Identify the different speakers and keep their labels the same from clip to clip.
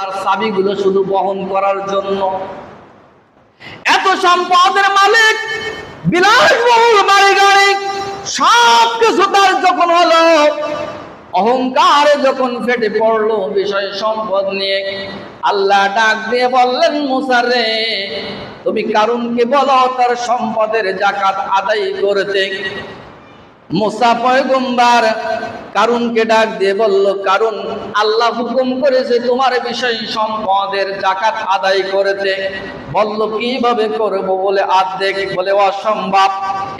Speaker 1: তার চাবিগুলো শুধু বহন করার জন্য। এত সম্পদের মালিক, বিলাসবহুল বাড়ি গাড়ি, সব কিছু তার যখন হলো, অহংকারে যখন ফেটে পড়লো বিষয় সম্পদ নিয়ে, আল্লাহ ডাক দিয়ে বললেন, মুসা রে, তুমি কারুনকে বলো তার সম্পদের যাকাত আদায় করতে। মুসা পয়গম্বর কারুনকে ডাক দিয়ে বলল, কারুন, আল্লাহ হুকুম করেছে তোমার বিষয় সম্পদের যাকাত আদায় করতে। বলল, কিভাবে করব? বলে অর্ধেক, বলে অসম্ভব।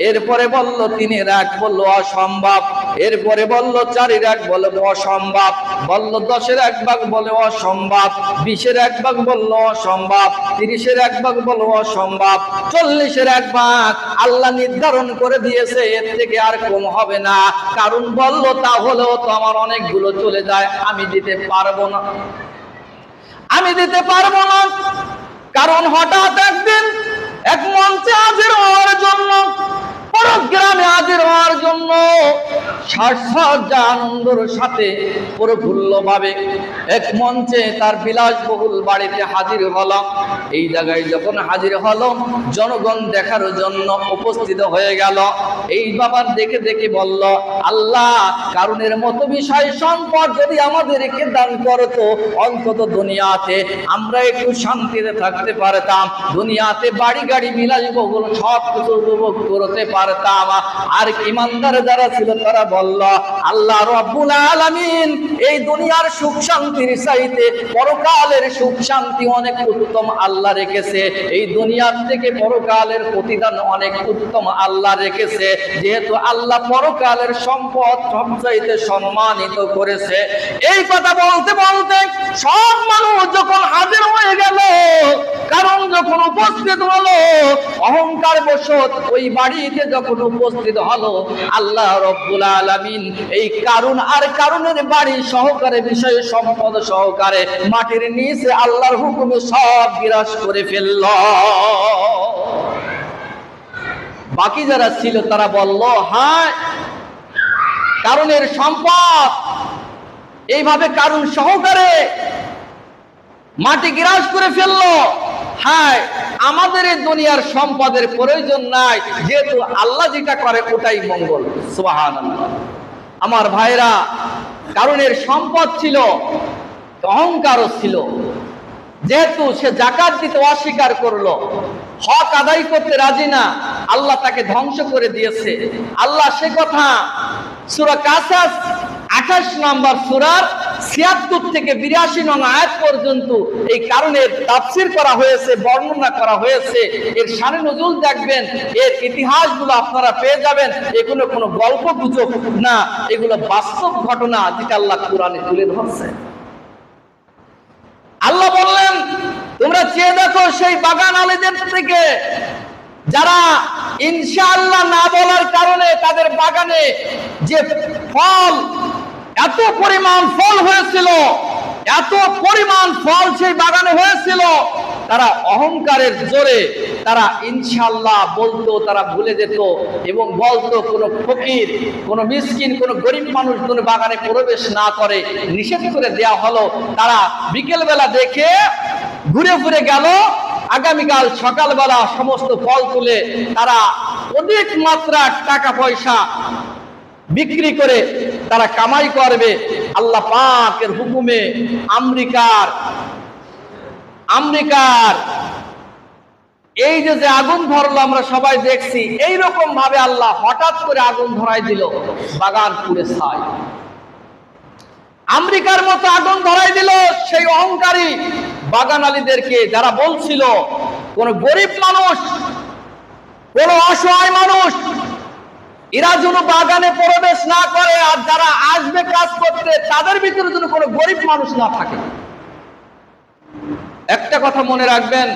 Speaker 1: এরপরে বলল 3 ভাগ, বলল অসম্ভব। এরপরে বলল 4 ভাগ, বলে অসম্ভব। বলল 10-এর 1 ভাগ, বলে অসম্ভব। 20-এর 1 ভাগ, বলল অসম্ভব। 30-এর 1 ভাগ, বলল অসম্ভব। 40-এর 1 ভাগ আল্লাহ নির্ধারণ করে দিয়েছে, এর থেকে আর কম হবে না। কারণ বলল, তাহলেও তো আমার অনেকগুলো চলে যায়, আমি দিতে পারবো না, আমি দিতে পারবো না। কারণ হঠাৎ একদিন এক মঞ্চে হাজির হওয়ার জন্য, পুরো গ্রামে হাজির হওয়ার জন্য সাজসজ্জা আনন্দের সাথে প্রফুল্লভাবে এক মঞ্চে তার বিলাসবহুল বাড়িতে হাজির হলাম। এই জায়গায় যখন হাজির হলো, জনগণ দেখার জন্য উপস্থিত হয়ে গেল। এই বাবার দেখে দেখে বলল, আল্লাহ, কারুনের মতো বিষয় সম্পদ যদি আমাদেরকে দান করতো, অন্তত দুনিয়াতে আমরা একটু শান্তিতে থাকতে পারতাম, দুনিয়াতে বাড়ি গাড়ি বিলাসবহুল সব কিছু উপভোগ করতে পারতাম। আর ইমানদার যারা ছিল তারা বলল, আল্লাহ রাব্বুল আলামিন এই দুনিয়ার সুখ শান্তির চাইতে পরকালের সুখ শান্তি অনেক উত্তম আল্লাহ রেখেছে, এই দুনিয়ার থেকে পরকালের প্রতিদান অনেক উত্তম আল্লাহ রেখেছে। যেহেতু আল্লাহ পরকালের সম্পদ সবচাইতে সম্মানিত করেছে। এই কথা বলতে বলতে সব মানুষ যখন হাজির হয়ে গেল, কারণ যখন উপস্থিত হলো, অহংকার বশত ওই বাড়িতে যখন উপস্থিত হলো, আল্লাহ রাব্বুল আলামিন এই কারুন আর কারুনের বাড়ি সহকারে বিষয় সম্পদ সহকারে মাটির নিচে আল্লাহর হুকুমে সব বিরাজ করে ফেলল। বাকি যারা ছিল তারা বলল, হায়, কারুনের সম্পদ এইভাবে কারুন সহকারে মাটি গ্রাস করে ফেললো। হায়, আমাদের এই দুনিয়ার সম্পদের প্রয়োজন নাই, যেহেতু আল্লাহ যেটা করে ওটাই মঙ্গল। সুবহানাল্লাহ। আমার ভাইরা, কারুনের সম্পদ ছিল, অহংকারও ছিল। যেহেতু সে যাকাত দিতে অস্বীকার করলো, হক আদায় করতে রাজি না, আল্লাহ তাকে ধ্বংস করে দিয়েছে। আল্লাহ সে কথা সূরা কাসাস 28 নম্বর সূরার 76 থেকে 82 নং আয়াত পর্যন্ত এই কারণের তাফসীর করা হয়েছে, বর্ণনা করা হয়েছে। এর শানে নজুল দেখবেন, এর ইতিহাসগুলো আপনারা পেয়ে যাবেন। এগুলো কোনো গল্প গুজব না, এগুলো বাস্তব ঘটনা যেটা আল্লাহ কোরআনে তুলে ধরছে। আল্লাহ বললেন, তোমরা চেয়ে দেখো সেই বাগান আলীদের থেকে যারা ইনশাআল্লাহ না বলার কারণে তাদের বাগানে যে ফল, এত পরিমাণ ফল হয়েছিল, এত পরিমাণ ফল সেই বাগানে হয়েছিল, তারা অহংকারের জোরে তারা ইনশাআল্লাহ বলতো, তারা ভুলে যেত এবং বলতো কোনো ফকির, কোনো মিসকিন, কোনো গরিব মানুষ কোনো বাগানে প্রবেশ না করে, নিষেধ করে দেয়া হলো। তারা বিকেল বেলা দেখে ঘুরে ঘুরে গেল, আগামীকাল সকালবেলা সমস্ত ফল তুলে তারা অধিক মাত্রার টাকা পয়সা বিক্রি করে তারা কামাই করবে। আল্লাহ পাকের হুকুমে আমেরিকার এই যে আগুন ধরলো আমরা সবাই দেখছি, এইরকম ভাবে আল্লাহ হঠাৎ করে আগুন ধরাই দিল, বাগান পুড়ে ছাই। আমেরিকার মতো আগুন ধরাই দিল সেই অহংকারী বাগান আলীদেরকে, যারা বলছিল কোন গরিব মানুষ, কোন অসহায় মানুষ এরা যেন বাগানে প্রবেশ না করে, আর যারা আসবে কাজ করতে তাদের ভিতরে যেন কোনো গরিব মানুষ না থাকে। একটা কথা মনে রাখবেন,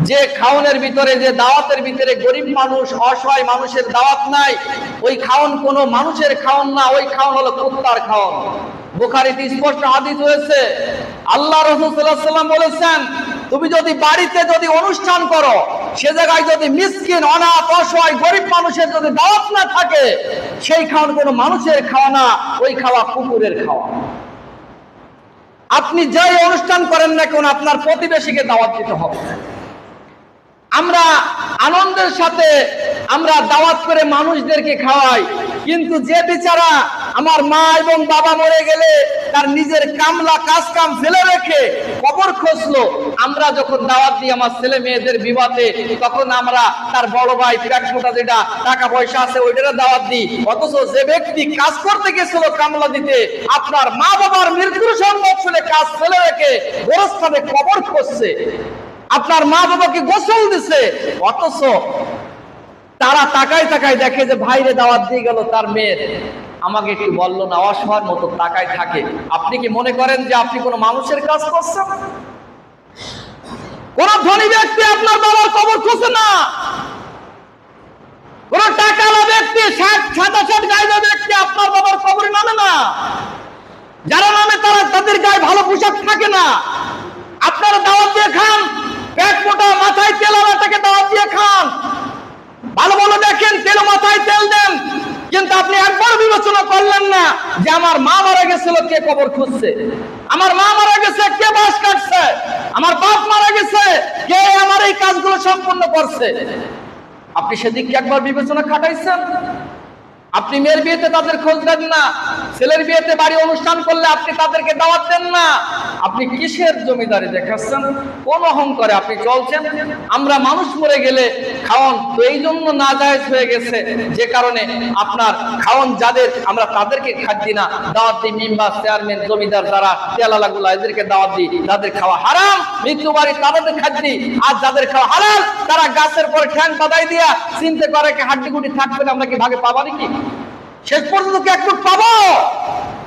Speaker 1: যে খাওনের ভিতরে, যে দাওয়াতের ভিতরে গরিব মানুষ, অসহায় মানুষের দাওয়াত নাই, ওই খাওন কোনো মানুষের খাওন না, ওই খাওন হলো কুত্তার খাওন। বুখারীতে স্পষ্ট হাদিস হয়েছে, আল্লাহ রাসূল সাল্লাল্লাহু আলাইহি ওয়াসাল্লাম বলেছেন, তুমি যদি বাড়িতে যদি অনুষ্ঠান করো, সে জায়গায় যদি মিসকিন, অনাথ, অসহায়, গরিব মানুষের যদি দাওয়াত না থাকে, সেই খাওন কোনো মানুষের খাওয়া না, ওই খাওয়া কুকুরের খাওয়া। আপনি যেই অনুষ্ঠান করেন না কেন আপনার প্রতিবেশীকে দাওয়াত দিতে হবে। আমরা আনন্দের সাথে আমরা দাওয়াত করে মানুষদেরকে খাওয়াই, কিন্তু যে বেচারা আমার মা এবং বাবা মরে গেলে তার নিজের কামলা কাজ কাম ফেলে রেখে কবর খুঁজলো, আমরা যখন দাওয়াত দিই আমার ছেলে মেয়েদের বিবাহে, তখন আমরা তার বড় ভাই পেট মোটা যেটা টাকা পয়সা আছে ওইটার দাওয়াত দিই। অথচ যে ব্যক্তি কাজ করতে গেছিল কামলা দিতে, আপনার মা বাবার মৃত্যুর সংবাদ শুনে কাজ ফেলে রেখে গোরস্থানে কবর খুঁজছে, আপনার মা বাবাকে গোসল দিছে, অথচ তারা তাকায় তাকায় দেখে যে ভাইরে দাওয়াত দিয়ে গেল তার মেয়ের, আমাকে একটু বললো না, অসহায়ের মতো তাকায় থাকে। আপনি কি মনে করেন যে আপনি কোনো মানুষের কাজ করছেন? কোন ধনী ব্যক্তি আপনার বাবার কবর খুঁজে না, কোন টাকাওয়ালা ব্যক্তি সাদা শার্ট গায়ে ব্যক্তি আপনার বাবার কবরে নামে না। যারা নামে তারা তাদের গায়ে ভালো পোশাক থাকে না। আপনারা দাওয়াত দিয়ে খান, পেট মোটা মাথায় তেল আলাটাকে দাওয়াত দিয়ে খান, ভালো ভালো দেখেন, তেল মাথায় তেল দেন, কিন্তু আপনি একবার বিবেচনা করলেন না যে আমার মা মারা গেছিল কে কবর খুঁজছে, আমার মা মারা গেছে কে বাস কাটছে, আমার বাপ মারা গেছে কে আমার এই কাজগুলো সম্পন্ন করছে। আপনি সেদিকে একবার বিবেচনা খাটাইছেন? আপনি মেয়ের বিয়েতে তাদের খোঁজ দেন না, ছেলের বিয়েতে বাড়ি অনুষ্ঠান করলে আপনি তাদেরকে দাওয়াত দেন না। আপনি কিসের জমিদারি দেখাচ্ছেন? কোন অহংকারে আপনি চলছেন? আমরা মানুষ মরে গেলে খাওয়ান তো এই জন্য নাজায়েজ হয়ে গেছে, যে কারণে আপনার খাওয়ান যাদের আমরা তাদেরকে খাচ্ছি না, দাওয়াত দিই মেম্বার চেয়ারম্যান জমিদার যারা তেলালাগুলা এদেরকে দাওয়াত দিই, তাদের খাওয়া হারাম। মৃত্যু বাড়ি তাদের খাচ্ছি, আর যাদের খাওয়া হালাল তারা গাছের পরে ঠ্যাং বাঁধাই দিয়া চিন্তা করে হাড্ডি গুটি থাকবে না, আমরা কি ভাগে পাবা নাকি? শেষ পর্যন্ত কি একটু পাবো?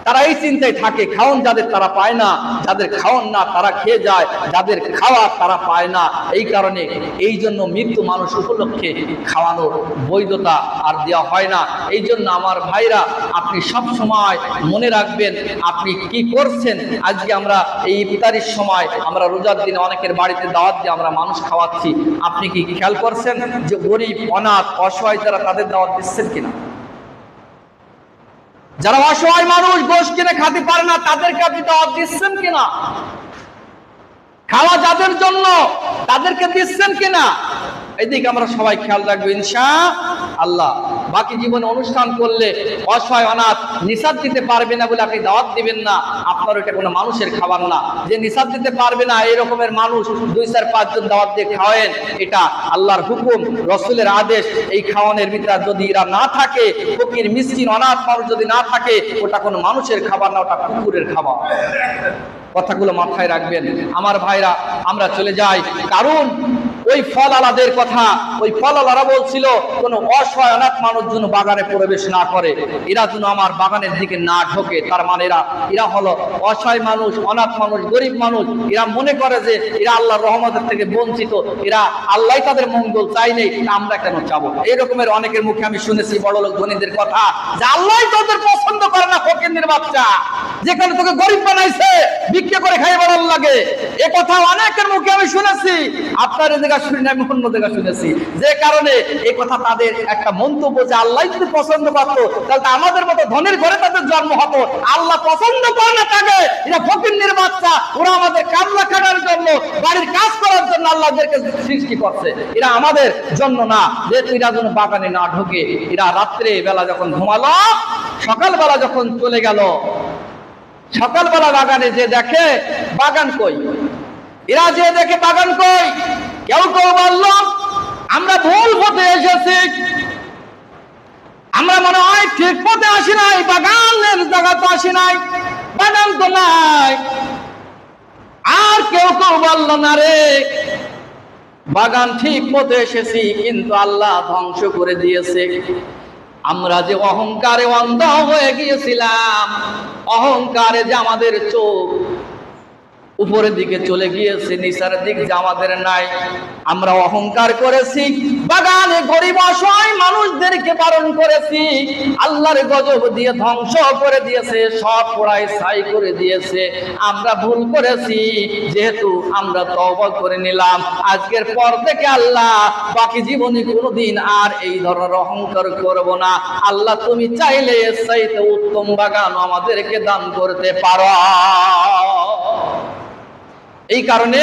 Speaker 1: তারা এই চিন্তায় থাকে। খাওন যাদের তারা পায় না, যাদের খাওন না তারা খেয়ে যায়, যাদের খাওয়া তারা পায় না। এই কারণে এই জন্য মৃত্যু মানুষ উপলক্ষে খাওয়ানোর বৈধতা আর দেওয়া হয় না। এই জন্য আমার ভাইরা, আপনি সব সময় মনে রাখবেন আপনি কি করছেন। আজকে আমরা এই ইফতারির সময় আমরা রোজার দিনে অনেকের বাড়িতে দাওয়াত দিয়ে আমরা মানুষ খাওয়াচ্ছি, আপনি কি খেয়াল করছেন যে গরিব অনাথ অসহায় যারা তাদের দাওয়াত দিচ্ছেন কিনা? যারা অসহায় মানুষ গোশ কিনে খাতে পারে না তাদেরকে আপনি দাওয়াত দিচ্ছেন কিনা? খাওয়া যাদের জন্য তাদেরকে দিচ্ছেন কিনা? এইদিকে আমরা সবাই খেয়াল রাখবো ইনশাআল্লাহ। বাকি জীবনে অনুষ্ঠান করলে অসহায় অনাথ নিসাব দিতে পারবে না বলে আপনি দাওয়াত দিবেন না, আপনার এটা কোনো মানুষের খাবার না। যে নিসাব দিতে পারবে না এই রকমের মানুষ 2-4-5 জন দাওয়াত দিয়ে খাওয়েন, এটা আল্লাহর হুকুম, রসুলের আদেশ। এই খাওয়ানোর ভিতরে যদি এরা না থাকে, ফকির মিসকিন অনাথ মানুষ যদি না থাকে, ওটা কোনো মানুষের খাবার না, ওটা কুকুরের খাবার। কথাগুলো মাথায় রাখবেন আমার ভাইরা। আমরা চলে যাই, কারণ ওই ফল আলাদের কথা, ওই ফল আলারা বলছিল কোন অসহায় অনাথ মানুষ যেন বাগানে প্রবেশ না করে, এরা যেন আমার বাগানের দিকে না ঢোকে। তার মানে এরা হলো অসহায় মানুষ, অনাথ মানুষ, গরিব মানুষ। এরা মনে করে যে এরা আল্লাহর রহমতের থেকে বঞ্চিত, এরা আল্লাহ তাদের মঙ্গল চাই নেই, আমরা কেন চাবো? এই রকমের অনেকের মুখে আমি শুনেছি বড় লোক ধনীদের কথা, যে আল্লাহ তোদের পছন্দ করে না ফকিরের বাচ্চা, যেখানে তোকে গরিব বানাইছে ভিক্ষা করে খাইয়ে বেড়ার লাগে। এ কথা অনেকের মুখে আমি শুনেছি, আপনার দেখা শুনি না, আমি অন্য দেখা শুনেছি। যে কারণে এই কথা তাদের একটা মন্তব্য যে আল্লাহ যদি পছন্দ করতো তাহলে আমাদের মতো ধনের ঘরে তাদের জন্ম হতো। আল্লাহ পছন্দ করে না তাকে, এরা ফকিরের বাচ্চা, ওরা আমাদের কামলা খাটার জন্য, বাড়ির কাজ করার জন্য আল্লাহদেরকে সৃষ্টি করছে, এরা আমাদের জন্য না। যেহেতু এরা যেন বাগানে না ঢোকে, এরা রাত্রে বেলা যখন ঘুমালো, সকালবেলা যখন চলে গেল, সকালবেলা বাগানে যে দেখে বাগান কই, এরা যে দেখে বাগান কই, কেউ কেউ বলল আমরা ভুল পথে এসেছি, আমরা মনে হয় ঠিক পথে আসি নাই, বাগানের জায়গা তো আসি নাই, বাগান তো নাই। আর কেউ কেউ বলল না রে, বাগান ঠিক পথে এসেছি কিন্তু আল্লাহ ধ্বংস করে দিয়েছে। আমরা যে অহংকারে অন্ধ হয়ে গিয়েছিলাম, অহংকারে যে আমাদের চোখ উপরের দিকে চলে গিয়েছে, নিচের দিক যে আমাদের নাই। আমরা অহংকার করেছি, বাগানে গরিব অসহায় মানুষদেরকে বারণ করেছি, আল্লাহর গজব দিয়ে ধ্বংস করে দিয়েছে, সব পোড়ায় ছাই করে দিয়েছে। আমরা ভুল করেছি, যেহেতু আমরা তওবা করে নিলাম, আজকের পর থেকে আল্লাহ বাকি জীবনে কোনোদিন আর এই ধরনের অহংকার করব না। আল্লাহ তুমি চাইলে এর চাইতে উত্তম বাগান আমাদেরকে দান করতে পারো। এই কারণে